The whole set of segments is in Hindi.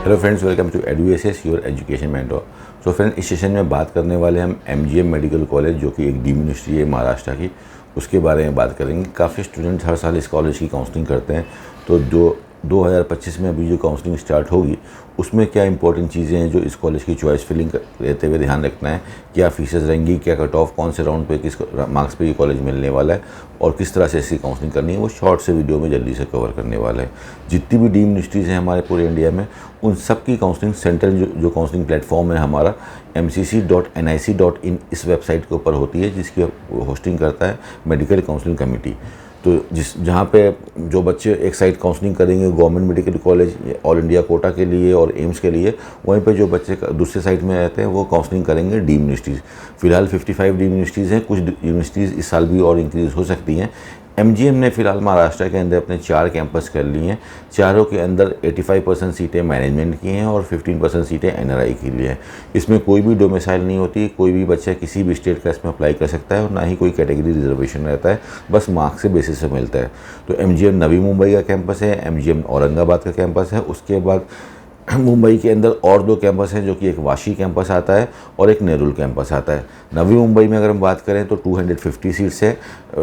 Hello friends, welcome to EduSS your education mentor. So friends, इस सेशन में बात करने वाले हम MGM मेडिकल कॉलेज, जो कि एक डीम्ड यूनिवर्सिटी है महाराष्ट्र की, उसके बारे में बात करेंगे। काफ़ी स्टूडेंट हर साल इस कॉलेज की काउंसलिंग करते हैं, तो 2025 में अभी जो काउंसलिंग स्टार्ट होगी उसमें क्या इंपॉर्टेंट चीज़ें हैं जो इस कॉलेज की चॉइस फिलिंग रहते हुए ध्यान रखना है। क्या फीसेस रहेंगी, क्या कट ऑफ, कौन से राउंड पे किस मार्क्स पे ये कॉलेज मिलने वाला है और किस तरह से इसकी काउंसलिंग करनी है, वो शॉर्ट से वीडियो में जल्दी से कवर करने वाला है। जितनी भी डीम्ड यूनिवर्सिटीज़ हैं हमारे पूरे इंडिया में, उन सब की काउंसलिंग सेंट्रल जो काउंसलिंग प्लेटफॉर्म है हमारा mcc.nic.in इस वेबसाइट के ऊपर होती है, जिसकी होस्टिंग करता है मेडिकल काउंसलिंग कमेटी। तो जहाँ पे जो बच्चे एक साइड काउंसलिंग करेंगे government medical college all India quota के लिए और एम्स के लिए, वहीं पे जो बच्चे दूसरे साइड में रहते हैं वो काउंसलिंग करेंगे डीम्ड यूनिवर्सिटीज़। फिलहाल 55 डीम्ड यूनिवर्सिटीज़ हैं, कुछ यूनिवर्सिटीज़ इस साल भी और इंक्रीज़ हो सकती हैं। MGM ने फिलहाल महाराष्ट्र के अंदर अपने 4 कैंपस कर लिए हैं। चारों के अंदर 85% सीटें मैनेजमेंट की हैं और 15% सीटें NRI के लिए हैं। इसमें कोई भी डोमिसाइल नहीं होती, कोई भी बच्चा किसी भी स्टेट का इसमें अप्लाई कर सकता है और ना ही कोई कैटेगरी रिजर्वेशन रहता है, बस मार्क्स के बेसिस से मिलता है। तो MGM नवी मुंबई का कैंपस है, MGM औरंगाबाद का कैंपस है। उसके बाद मुंबई के अंदर और 2 कैंपस हैं, जो कि एक वाशी कैंपस आता है और एक नेरुल कैंपस आता है। नवी मुंबई में अगर हम बात करें तो 250 सीट्स है,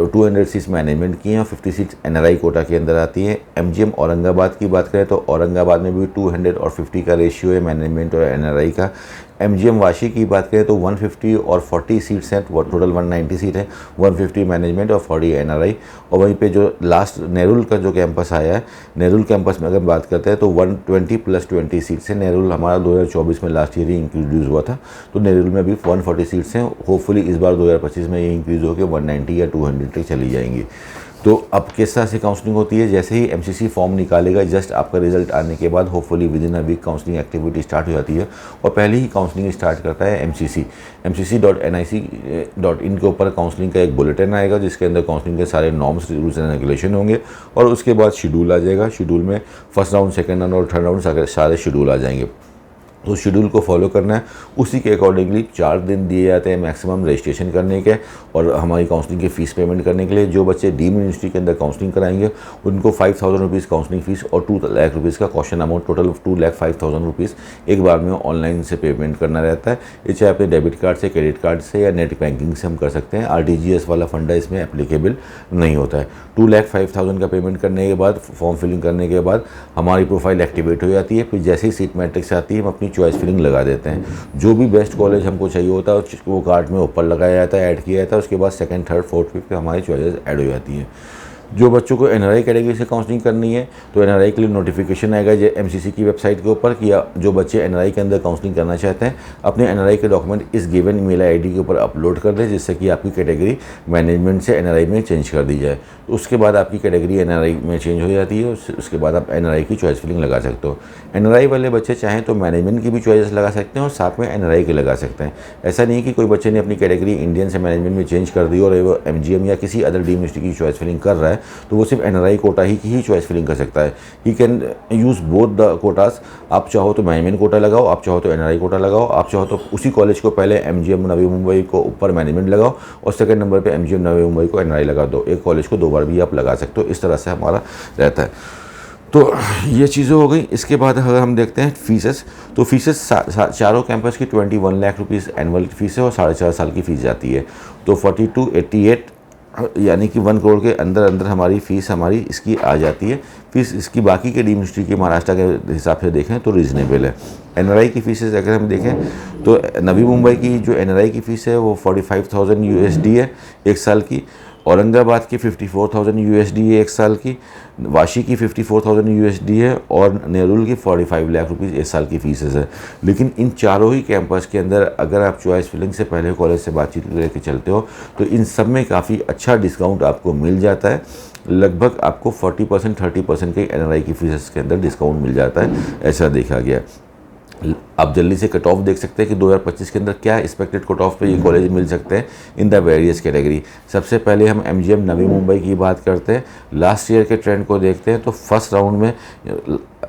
200 सीट्स मैनेजमेंट की हैं और 50 सीट्स NRI कोटा के अंदर आती है। MGM औरंगाबाद की बात करें तो औरंगाबाद में भी 200 और 50 का रेशियो है मैनेजमेंट और NRI का। MGM वाशी की बात करें तो 150 और 40 सीट्स हैं, टोटल 190 सीट है, 150 मैनेजमेंट और 40 NRI। और वहीं पे जो लास्ट नेरुल का जो कैंपस आया है, नेरुल कैंपस में अगर बात करते हैं तो 120 प्लस 20 सीट्स हैं। नेरुल हमारा 2024 में लास्ट ईयर ही इंक्रीज हुआ था, तो नेरुल में भी 140 सीट्स हैं। होपफुली इस बार 2025 में ये इंक्रीज होकर 190 या 200 तक चली जाएंगी। तो अब किस तरह से काउंसलिंग होती है, जैसे ही MCC फॉर्म निकालेगा, जस्ट आपका रिजल्ट आने के बाद hopefully within a week counselling activity start हो जाती है और पहले ही काउंसलिंग स्टार्ट करता है mcc.nic.in के ऊपर काउंसलिंग का एक बुलेटिन आएगा, जिसके अंदर काउंसलिंग के सारे नॉर्म्स, रूल्स एंड रेगुलेशन होंगे और उसके बाद शेड्यूल आ जाएगा। शेड्यूल में फर्स्ट राउंड, सेकेंड राउंड और थर्ड राउंड सारे शेड्यूल आ जाएंगे। तो शेड्यूल को फॉलो करना है, उसी के अकॉर्डिंगली 4 दिन दिए जाते हैं मैक्सिमम रजिस्ट्रेशन करने के और हमारी काउंसलिंग की फ़ीस पेमेंट करने के लिए। जो बच्चे डीम्ड यूनिवर्सिटी के अंदर काउंसलिंग कराएंगे उनको 5,000 रुपीज़ काउंसलिंग फ़ीस और 2 लाख रुपीज़ का क्वेश्चन अमाउंट, टोटल 2,05,000 रुपीज़ एक बार में ऑनलाइन से पेमेंट करना रहता है। ये चाहे अपने डेबिट कार्ड से, क्रेडिट कार्ड से या नेट बैंकिंग से हम कर सकते हैं। RTGS वाला फंडा इसमें एप्लीकेबल नहीं होता है। 2,05,000 का पेमेंट करने के बाद, फॉर्म फिलिंग करने के बाद हमारी प्रोफाइल एक्टिवेट हो जाती है। फिर जैसे ही सीट मैट्रिक्स आती है हम अपनी चॉइस फिलिंग लगा देते हैं। जो भी बेस्ट कॉलेज हमको चाहिए होता है वो कार्ड में ऊपर लगाया जाता है, ऐड किया जाता है। उसके बाद सेकंड, थर्ड, फोर्थ, फिफ्थ हमारी चॉइसेस ऐड हो जाती हैं। जो बच्चों को NRI कैटेगरी से काउंसलिंग करनी है तो NRI के लिए नोटिफिकेशन आएगा MCC की वेबसाइट के ऊपर कि जो बच्चे NRI के अंदर काउंसलिंग करना चाहते हैं अपने NRI के डॉक्यूमेंट इस गिवन ईमेल ID के ऊपर अपलोड कर दें, जिससे कि आपकी कैटेगरी मैनेजमेंट से NRI में चेंज कर दी जाए। तो उसके बाद आपकी कैटेगरी NRI में चेंज हो जाती है। उसके बाद आप NRI की चॉइस फिलिंग लगा सकते हो। NRI वाले बच्चे चाहें तो मैनेजमेंट की भी चॉइस लगा सकते हैं और साथ में NRI के लगा सकते हैं। ऐसा नहीं कि कोई बच्चे ने अपनी कैटेगरी इंडियन से मैनेजमेंट में चेंज कर दी और वो MGM या किसी अदर डीम्ड यूनिवर्सिटी की चॉइस फिलिंग कर रहा है तो वो सिर्फ NRI कोटा ही चॉइस फिलिंग कर सकता है। He can use both the quotas. आप चाहो तो मैनेजमेंट कोटा लगाओ, आप चाहो तो NRI कोटा लगाओ, आप चाहो तो उसी कॉलेज को पहले MGM नवी मुंबई को ऊपर मैनेजमेंट लगाओ और सेकंड नंबर पे MGM नवी मुंबई को NRI लगा दो। एक कॉलेज को 2 बार भी आप लगा सकते हो। इस तरह से हमारा रहता है। तो ये चीज़ें हो गई। इसके बाद अगर हम देखते हैं फीसेस, तो फीसेस चारों कैंपस की 21 लाख रुपीज़ एनुअल फीस है और 4.5 साल की फ़ीस जाती है। तो 4288 यानी कि 1 करोड़ के अंदर हमारी फ़ीस इसकी आ जाती है। फीस इसकी बाकी के डीम्ड यूनिवर्सिटी के महाराष्ट्र के हिसाब से देखें तो रीज़नेबल है। NRI की फ़ीसेस अगर हम देखें तो नवी मुंबई की जो NRI की फ़ीस है वो 45,000 USD है 1 साल की। औरंगाबाद की 54,000 USD है 1 साल की। वाशी की 54,000 USD है और नेरुल की 45 लाख रुपीज़ 1 साल की फ़ीसेस है। लेकिन इन चारों ही कैंपस के अंदर अगर आप चॉइस फिलिंग से पहले कॉलेज से बातचीत लेके चलते हो तो इन सब में काफ़ी अच्छा डिस्काउंट आपको मिल जाता है। लगभग आपको 40% 30% के NRI की फ़ीसेस के अंदर डिस्काउंट मिल जाता है, ऐसा देखा गया। आप जल्दी से कट ऑफ देख सकते हैं कि 2025 के अंदर क्या एक्सपेक्टेड कट ऑफ पे ये कॉलेज मिल सकते हैं इन द वेरियस कैटेगरी। सबसे पहले हम MGM नवी मुंबई की बात करते हैं। लास्ट ईयर के ट्रेंड को देखते हैं तो फर्स्ट राउंड में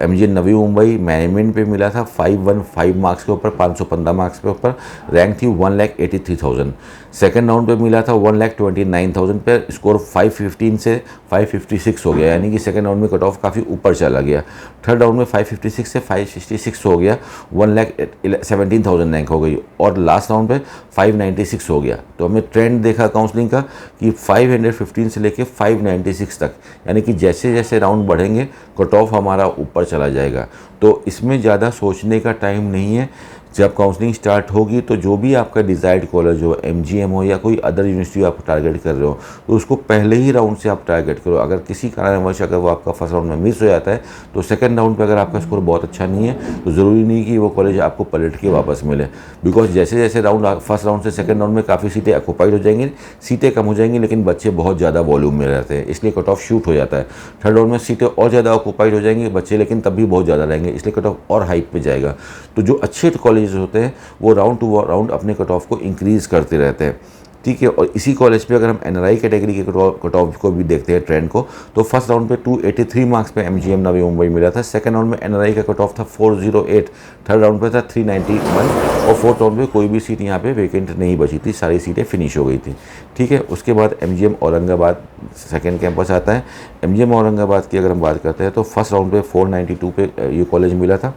MGM नवी मुंबई मैनेजमेंट पे मिला था 515 मार्क्स के ऊपर, 515 मार्क्स के ऊपर, रैंक थी 1,83,000। सेकेंड राउंड पे मिला था 1,29,000 पे, स्कोर 515 से 556 हो गया, यानी कि सेकेंड राउंड में कट ऑफ काफ़ी ऊपर चला गया। थर्ड राउंड में 556 से 566 हो गया, 1,17,000 रैंक हो गई, और लास्ट राउंड पे 596 हो गया। तो हमने ट्रेंड देखा काउंसलिंग का कि 515 से लेके 596 तक, यानी कि जैसे जैसे राउंड बढ़ेंगे कट ऑफ हमारा ऊपर चला जाएगा। तो इसमें ज़्यादा सोचने का टाइम नहीं है। जब काउंसलिंग स्टार्ट होगी तो जो भी आपका डिज़ायर्ड कॉलेज हो, MGM हो या कोई अदर यूनिवर्सिटी आप टारगेट कर रहे हो, तो उसको पहले ही राउंड से आप टारगेट करो। अगर किसी कारणवश अगर वो आपका फर्स्ट राउंड में मिस हो जाता है तो सेकंड राउंड पे अगर आपका स्कोर बहुत अच्छा नहीं है तो ज़रूरी नहीं कि वो कॉलेज आपको पलट के वापस मिले, बिकॉज जैसे जैसे राउंड फर्स्ट राउंड से सेकंड राउंड में काफ़ी सीटें ऑक्यूपाइड हो जाएंगी, सीटें कम हो जाएंगी, लेकिन बच्चे बहुत ज़्यादा वॉल्यूम में रहते हैं, इसलिए कट ऑफ शूट हो जाता है। थर्ड राउंड में सीटें और ज़्यादा ऑक्यूपाइड हो जाएंगी बच्चे, लेकिन तब भी बहुत ज़्यादा रहेंगे, इसलिए कट ऑफ और हाइट पे जाएगा। तो जो अच्छे कॉलेज होते हैं वो राउंड टू राउंड अपने कट ऑफ को इंक्रीज़ करते रहते हैं, ठीक है। और इसी कॉलेज पे अगर हम NRI कैटेगरी के कट ऑफ को भी देखते हैं ट्रेंड को, तो फर्स्ट राउंड पे 283 मार्क्स पे MGM नवी मुंबई मिला था, सेकंड राउंड में NRI का कट ऑफ था 408, थर्ड राउंड पे था 391, और फोर्थ राउंड पे कोई भी सीट यहाँ पे वेकेंट नहीं बची थी, सारी सीटें फिनिश हो गई थी, ठीक है। उसके बाद MGM औरंगाबाद सेकेंड कैंपस आता है। MGM औरंगाबाद की अगर हम बात करते हैं तो फर्स्ट राउंड पे 492 पे ये कॉलेज मिला था,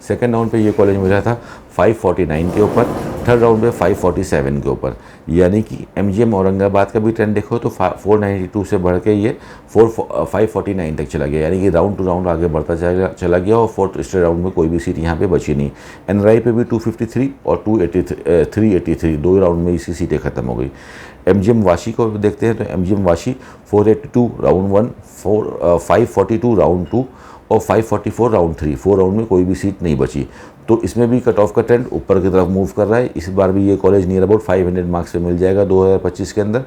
सेकेंड राउंड पे ये कॉलेज मिला था 549 के ऊपर, थर्ड राउंड पे 547 के ऊपर, यानी कि MGM औरंगाबाद का भी ट्रेंड देखो तो 492 से बढ़ के ये 549 तक चला गया, यानी कि राउंड टू राउंड आगे बढ़ता चला गया, और फोर्थ स्ट्रेट राउंड में कोई भी सीट यहाँ पे बची नहीं। NRI पे भी 253 और 383 दो राउंड में इसी सीटें खत्म हो गई। MGM वाशी को देखते हैं तो MGM वाशी 482 राउंड 1, 542 राउंड 2 और 544 राउंड 3, 4 राउंड में कोई भी सीट नहीं बची। तो इसमें भी कट ऑफ का ट्रेंड ऊपर की तरफ मूव कर रहा है। इस बार भी ये कॉलेज नियर अबाउट 500 मार्क्स पे मिल जाएगा 2025 के अंदर,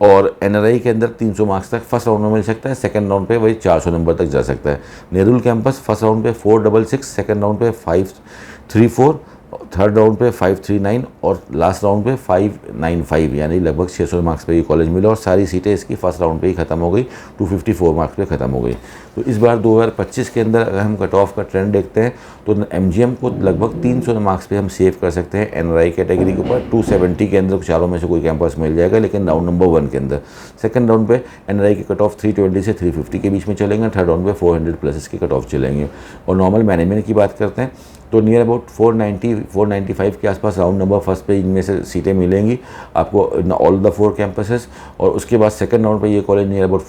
और NRI के अंदर 300 मार्क्स तक फर्स्ट राउंड में मिल सकता है, सेकंड राउंड पे वही 400 नंबर तक जा सकता है। नेहरू कैंपस फर्स्ट राउंड पे 466, सेकंड राउंड पे 534, थर्ड राउंड पे 539 और लास्ट राउंड पे 595, यानी लगभग 600 मार्क्स पे ये कॉलेज मिला, और सारी सीटें इसकी फर्स्ट राउंड पे ही खत्म हो गई, 254 मार्क्स पे खत्म हो गई। तो इस बार 2025 के अंदर अगर हम कट ऑफ का ट्रेंड देखते हैं तो MGM को लगभग 300 मार्क्स पे हम सेव कर सकते हैं। NRI कैटेगरी के ऊपर 270 के अंदर चारों में से कोई कैंपस मिल जाएगा, लेकिन राउंड नंबर 1 के अंदर। सेकंड राउंड पे NRI की कट ऑफ 320 से 350 के बीच में चलेंगे, थर्ड राउंड पे 400 प्लस इसकी कट ऑफ चलेंगे। और नॉर्मल मैनेजमेंट की बात करते हैं तो नियर अबाउट 490-495 के आसपास राउंड नंबर फर्स्ट पे इनमें से सीटें मिलेंगी आपको ऑल द 4 कैंपसेस, और उसके बाद सेकंड राउंड पे ये कॉलेज नियर अबाउट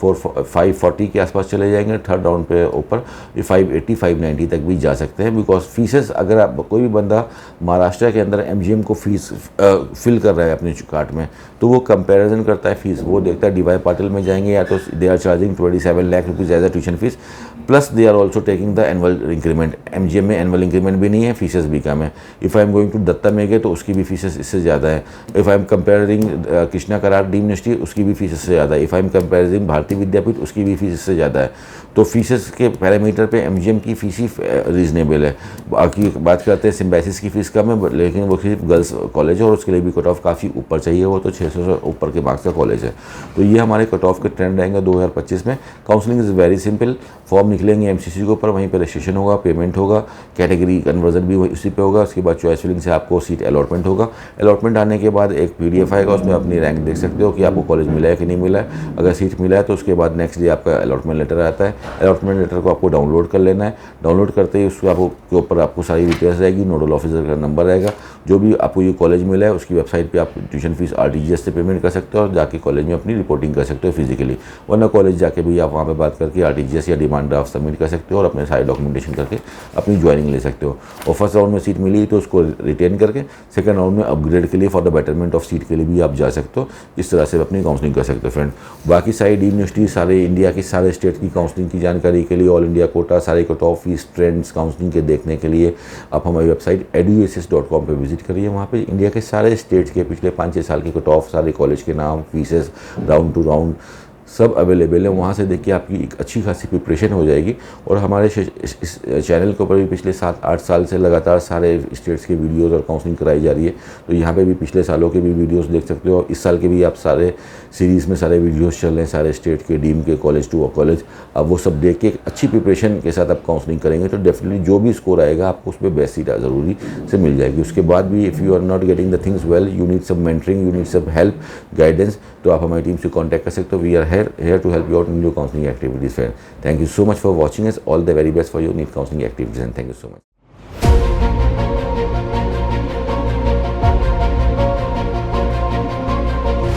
540 के आसपास चले जाएंगे, थर्ड राउंड पे ऊपर 580-590 तक भी जा सकते हैं। बिकॉज फीसेस अगर आप कोई भी बंदा महाराष्ट्र के अंदर MGM को फीस फिल कर रहा है अपने कार्ट में, तो वो कंपैरिजन करता है फीस, वो देखता है DY पाटिल में जाएंगे या तो they are charging 27 lakh rupees as a tuition fees, plus they are also taking the annual increment. MGM में एनुअल इंक्रीमेंट भी नहीं है, फीसेस भी कम है। If I am going to Datta Meghe तो उसकी भी फीसेस इससे ज़्यादा है। If I am comparing Krishna Karad deemed university उसकी भी फीस इससे ज़्यादा है। इफ़ आई एम कंपेयरिंग भारतीय विद्यापीठ उसकी भी फीस इससे ज़्यादा है। तो फीसेस के पैरामीटर पे MGM की फीस ही रीजनेबल है। बाकी बात करते हैं सिम्बाइसिस की फ़ीस कम है, लेकिन वो सिर्फ गर्ल्स कॉलेज है और उसके लिए भी कट ऑफ काफ़ी ऊपर चाहिए, वो तो 600 से ऊपर के मार्क्स का कॉलेज है। तो ये हमारे कट ऑफ के ट्रेंड रहेंगे 2025 में। Counselling is very simple, form निकलेंगे MCC के ऊपर, वहीं पर रजिस्ट्रेशन होगा, पेमेंट होगा, कैटेगरी कन्वर्जन भी उसी पे होगा। उसके बाद चॉइस फिलिंग से आपको सीट अलॉटमेंट होगा। अलॉटमेंट आने के बाद एक PDF आएगा, उसमें अपनी रैंक देख सकते हो कि आपको कॉलेज मिला है कि नहीं मिला है। अगर सीट मिला है तो उसके बाद नेक्स्ट डे आपका अलॉटमेंट लेटर आता है। अलॉटमेंट लेटर को आपको डाउनलोड कर लेना है। डाउनलोड करते ही उसको के ऊपर आपको सारी डिटेल्स रहेगी, नोडल ऑफिसर का नंबर रहेगा, जो भी आपको ये कॉलेज मिला है उसकी वेबसाइट पे आप ट्यूशन फीस RTGS से पेमेंट कर सकते हो और जाके कॉलेज में अपनी रिपोर्टिंग कर सकते हो फिजिकली, वरना कॉलेज जाके भी आप वहाँ पे बात करके RTGS या डिमांड ड्राफ्ट सबमिट कर सकते हो और अपने सारे डॉक्यूमेंटेशन करके अपनी ज्वाइनिंग ले सकते हो। और फर्स्ट राउंड में सीट मिली तो उसको रिटेन करके सेकंड राउंड में अपग्रेड के लिए for the betterment of seat के लिए भी आप जा सकते हो। इस तरह से अपनी काउंसलिंग कर सकते हो फ्रेंड। बाकी सारी डीम यूनिवर्सिटी, सारे इंडिया की सारे स्टेट की काउंसलिंग की जानकारी के लिए, ऑल इंडिया कोटा, सारे cut off fees trends counselling के देखने के लिए आप हमारी वेबसाइट eduassist.com पे विजिट करिए। वहाँ पे इंडिया के सारे स्टेट्स के पिछले 5-6 साल के कट ऑफ, सारे कॉलेज के नाम, फीसेस, राउंड टू राउंड, सब अवेलेबल है, वहाँ से देख के आपकी एक अच्छी खासी प्रिपरेशन हो जाएगी। और हमारे इस चैनल के ऊपर भी पिछले 7-8 साल से लगातार सारे स्टेट्स के वीडियोस और काउंसलिंग कराई जा रही है। तो यहाँ पे भी पिछले सालों के भी वीडियोस देख सकते हो, और इस साल के भी आप सारे सीरीज़ में सारे वीडियोस चल रहे हैं, सारे स्टेट के, डीम के, कॉलेज टू कॉलेज। अब वो सब देख के एक अच्छी प्रिपरेशन के साथ आप काउंसलिंग करेंगे तो डेफिनेटली जो भी स्कोर आएगा आपको उसमें बेस्ट सीट ज़रूरी से मिल जाएगी। उसके बाद भी if you are not getting the things well, you need some mentoring, you need some help, guidance, तो आप हमारी टीम से कॉन्टैक्ट कर सकते हो। We are here to help you out in your counseling activities. Thank you so much for watching us. All the very best for your NEET counseling activities, and thank you so much.